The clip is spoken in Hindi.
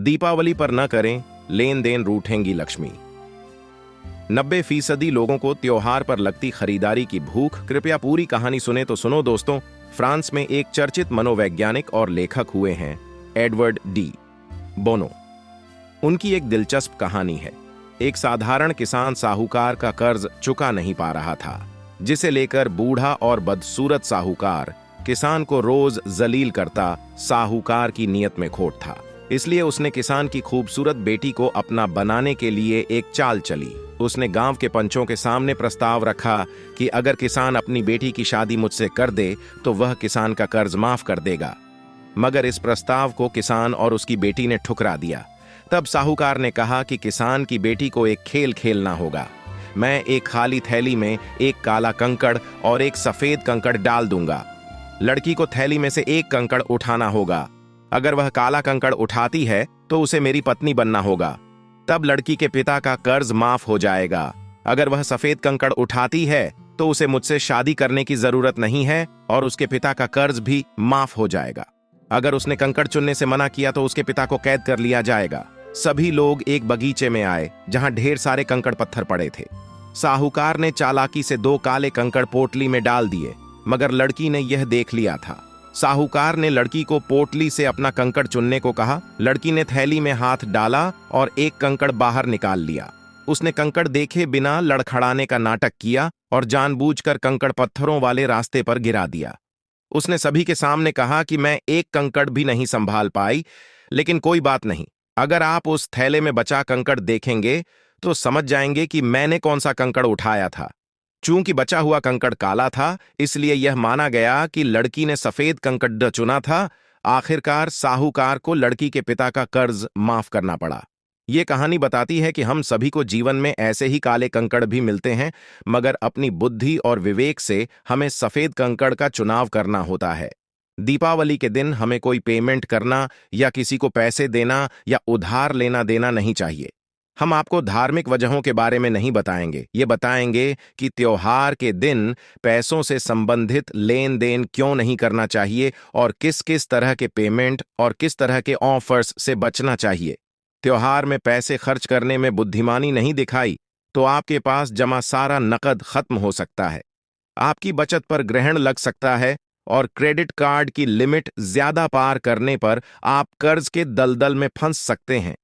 दीपावली पर न करें लेन देन, रूठेंगी लक्ष्मी। 90% लोगों को त्योहार पर लगती खरीदारी की भूख। कृपया पूरी कहानी सुने तो सुनो दोस्तों। फ्रांस में एक चर्चित मनोवैज्ञानिक और लेखक हुए हैं एडवर्ड डी बोनो। उनकी एक दिलचस्प कहानी है। एक साधारण किसान साहूकार का कर्ज चुका नहीं पा रहा था, जिसे लेकर बूढ़ा और बदसूरत साहूकार किसान को रोज जलील करता। साहूकार की नीयत में खोट था, इसलिए उसने किसान की खूबसूरत बेटी को अपना बनाने के लिए एक चाल चली। उसने गांव के पंचों के सामने प्रस्ताव रखा कि अगर किसान अपनी बेटी की शादी मुझसे कर दे तो वह किसान का कर्ज माफ कर देगा। मगर इस प्रस्ताव को किसान और उसकी बेटी ने ठुकरा दिया। तब साहूकार ने कहा कि किसान की बेटी को एक खेल खेलना होगा। मैं एक खाली थैली में एक काला कंकड़ और एक सफेद कंकड़ डाल दूंगा। लड़की को थैली में से एक कंकड़ उठाना होगा। अगर वह काला कंकड़ उठाती है तो उसे मेरी पत्नी बनना होगा, तब लड़की के पिता का कर्ज माफ हो जाएगा। अगर वह सफेद कंकड़ उठाती है तो उसे मुझसे शादी करने की जरूरत नहीं है और उसके पिता का कर्ज भी माफ हो जाएगा। अगर उसने कंकड़ चुनने से मना किया तो उसके पिता को कैद कर लिया जाएगा। सभी लोग एक बगीचे में आए जहां ढेर सारे कंकड़ पत्थर पड़े थे। साहूकार ने चालाकी से 2 काले कंकड़ पोटली में डाल दिए, मगर लड़की ने यह देख लिया था। साहूकार ने लड़की को पोटली से अपना कंकड़ चुनने को कहा। लड़की ने थैली में हाथ डाला और एक कंकड़ बाहर निकाल लिया। उसने कंकड़ देखे बिना लड़खड़ाने का नाटक किया और जानबूझकर कंकड़ पत्थरों वाले रास्ते पर गिरा दिया। उसने सभी के सामने कहा कि मैं एक कंकड़ भी नहीं संभाल पाई, लेकिन कोई बात नहीं। अगर आप उस थैले में बचा कंकड़ देखेंगे तो समझ जाएंगे कि मैंने कौन सा कंकड़ उठाया था। चूंकि बचा हुआ कंकड़ काला था, इसलिए यह माना गया कि लड़की ने सफेद कंकड़ चुना था। आखिरकार साहूकार को लड़की के पिता का कर्ज माफ करना पड़ा। यह कहानी बताती है कि हम सभी को जीवन में ऐसे ही काले कंकड़ भी मिलते हैं, मगर अपनी बुद्धि और विवेक से हमें सफेद कंकड़ का चुनाव करना होता है। दीपावली के दिन हमें कोई पेमेंट करना या किसी को पैसे देना या उधार लेना देना नहीं चाहिए। हम आपको धार्मिक वजहों के बारे में नहीं बताएंगे, ये बताएंगे कि त्योहार के दिन पैसों से संबंधित लेन देन क्यों नहीं करना चाहिए और किस किस तरह के पेमेंट और किस तरह के ऑफर्स से बचना चाहिए। त्योहार में पैसे खर्च करने में बुद्धिमानी नहीं दिखाई तो आपके पास जमा सारा नकद खत्म हो सकता है, आपकी बचत पर ग्रहण लग सकता है और क्रेडिट कार्ड की लिमिट ज्यादा पार करने पर आप कर्ज के दलदल में फंस सकते हैं।